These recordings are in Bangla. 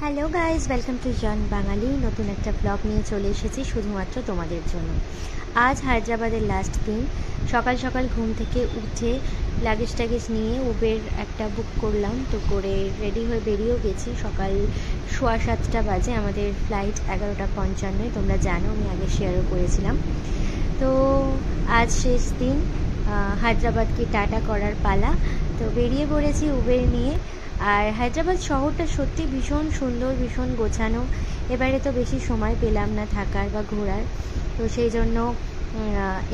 হ্যালো গাইজ, ওয়েলকাম টু জন বাঙালি। নতুন একটা ব্লগ নিয়ে চলে এসেছি শুধুমাত্র তোমাদের জন্য। আজ হায়দ্রাবাদের লাস্ট দিন। সকাল সকাল ঘুম থেকে উঠে লাগেজ নিয়ে উবের একটা বুক করলাম, তো করে রেডি হয়ে বেরিয়েও গেছি। সকাল 7:15 বাজে, আমাদের ফ্লাইট 11:55। তোমরা জানো, আমি আগে শেয়ারও করেছিলাম। তো আজ শেষ দিন, হায়দ্রাবাদকে টাটা করার পালা। তো বেরিয়ে পড়েছি উবের নিয়ে। আর হায়দ্রাবাদ শহরটা সত্যি ভীষণ সুন্দর, ভীষণ গোছানো। এবারে তো বেশি সময় পেলাম না থাকার বা ঘোরার, তো সেই জন্য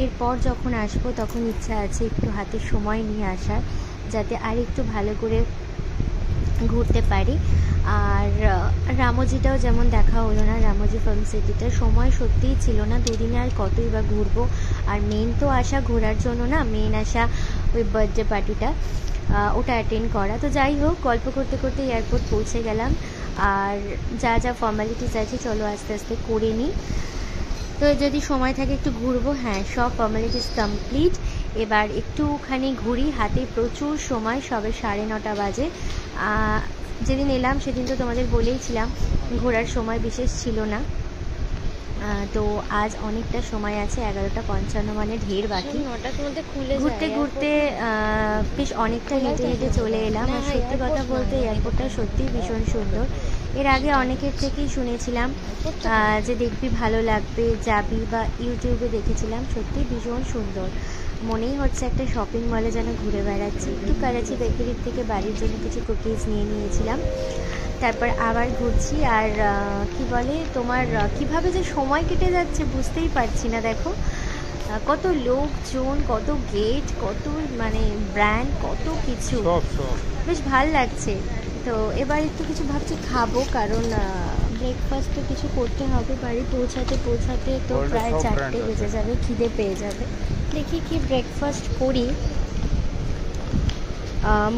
এরপর যখন আসবো তখন ইচ্ছা আছে একটু হাতে সময় নিয়ে আসার, যাতে আর একটু ভালো করে ঘুরতে পারি। আর রামোজিটাও যেমন দেখা হলো না, রামোজি ফিল্ম সিটিটা সময় সত্যিই ছিল না। দুদিনে আর কতই বা ঘুরবো। আর মেন তো আসা ঘোরার জন্য না, মেন আসা ওই বার্থডে পার্টিটা, ওটা অ্যাটেন্ড করা। তো যাই হোক, গল্প করতে করতে এয়ারপোর্ট পৌঁছে গেলাম। আর যা যা ফর্মালিটিস আছে চলো আস্তে আস্তে করে নিই। তো যদি সময় থাকে একটু ঘুরবো। হ্যাঁ, সব ফর্মালিটিস কমপ্লিট। এবার একটুখানি ঘুরি, হাতে প্রচুর সময়, সবে 9:30 বাজে। যেদিন এলাম সেদিন তো তোমাদের বলেইছিলাম ঘোরার সময় বিশেষ ছিল না। তো আজ অনেকটা সময় আছে, 11:55, মানে ঢের বাকি। ঘুরতে ঘুরতে বেশ অনেকটা হেঁটে হেঁটে চলে এলাম। আর সত্যি কথা বলতে এয়ারপোর্টটা সত্যিই ভীষণ সুন্দর। এর আগে অনেকের থেকেই শুনেছিলাম যে দেখবি ভালো লাগবে, যাবি, বা ইউটিউবে দেখেছিলাম। সত্যি ভীষণ সুন্দর, মনেই হচ্ছে একটা শপিং মলে যেন ঘুরে বেড়াচ্ছি। একটু কারাচি বেকারির থেকে বাড়ির জন্য কিছু কুকিজ নিয়ে নিয়েছিলাম, তারপর আবার ঘুরছি। আর কি বলে তোমার, কিভাবে যে সময় কেটে যাচ্ছে বুঝতেই পারছি না। দেখো কত লোকজন, কত গেট, কত মানে ব্র্যান্ড, কত কিছু, বেশ ভাল লাগছে। তো এবার একটু কিছু ভাবছি খাবো, কারণ ব্রেকফাস্ট তো কিছু করতে হবে। বাড়ি পৌঁছাতে তো প্রায় 4টে বেজে যাবে, খিদে পেয়ে যাবে। দেখি কি ব্রেকফাস্ট করি।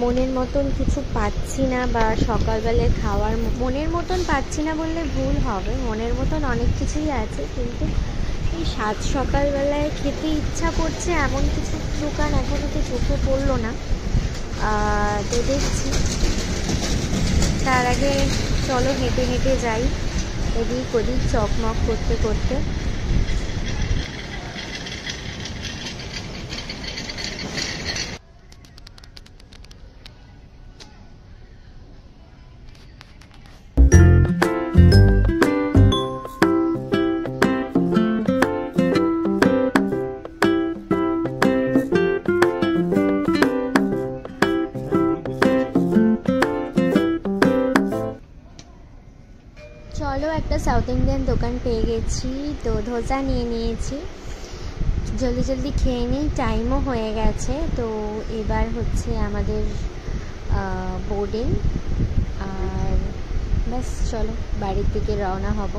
মনের মতন কিছু পাচ্ছি না, বা সকালবেলায় খাওয়ার মনের মতন পাচ্ছি না বললে ভুল হবে। মনের মতন অনেক কিছুই আছে, কিন্তু এই সকালবেলায় খেতে ইচ্ছা করছে এমন কিছু দোকান এখনও তো চোখে পড়লো না। তো দেখছি, তার আগে চলো হেঁটে হেঁটে যাই এদিক ওদিক চকমক করতে করতে। চলো, একটা সাউথ ইন্ডিয়ান দোকান পেয়ে গেছি, তো ধোসা নিয়ে নিয়েছি। জলদি জলদি খেয়ে নিই, টাইমও হয়ে গেছে। তো এবার হচ্ছে আমাদের বোর্ডিং, আর ব্যাস চলো বাড়ির দিকে রওনা হব।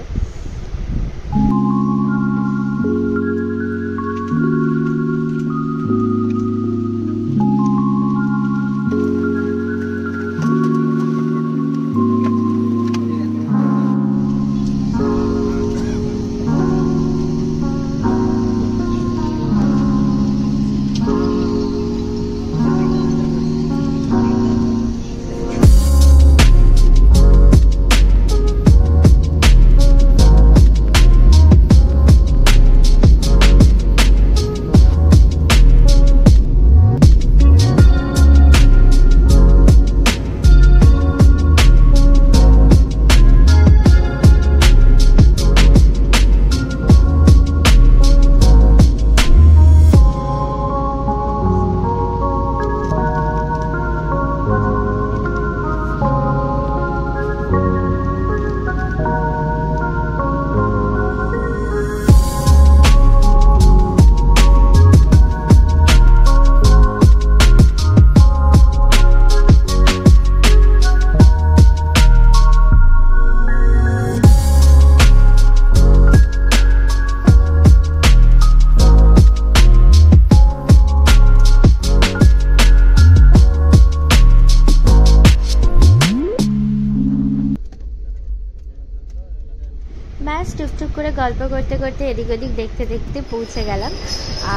ব্যাস টুকটুক করে গল্প করতে করতে এদিক ওদিক দেখতে দেখতে পৌঁছে গেলাম।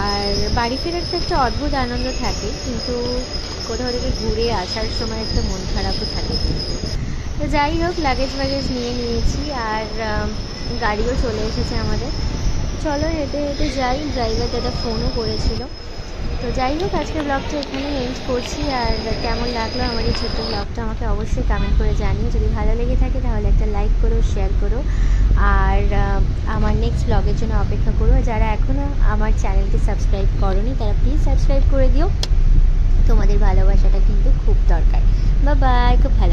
আর বাড়ি ফেরার তো একটা অদ্ভুত আনন্দ থাকে, কিন্তু কোথাও থেকে ঘুরে আসার সময় একটা মন খারাপও থাকে। তো যাই হোক, লাগেজ নিয়ে নিয়েছি আর গাড়িও চলে এসেছে আমাদের। চলো হেঁটে হেঁটে যাই, ড্রাইভার দাদা ফোনও করেছিল। তো যাই হোক, আজকের ব্লগটা এখানেই এন্ড করছি। আর কেমন লাগলো আমার এই ছোট্ট ব্লগটা আমাকে অবশ্যই কমেন্ট করে জানিও। যদি ভালো লেগে থাকে তাহলে একটা লাইক করো, শেয়ার করো, আর আমার নেক্সট ব্লগের জন্য অপেক্ষা করো। যারা এখনও আমার চ্যানেলটি সাবস্ক্রাইব করোনি তারা প্লিজ সাবস্ক্রাইব করে দিও। তোমাদের ভালোবাসাটা কিন্তু খুব দরকার। বাই বাই, খুব ভালো।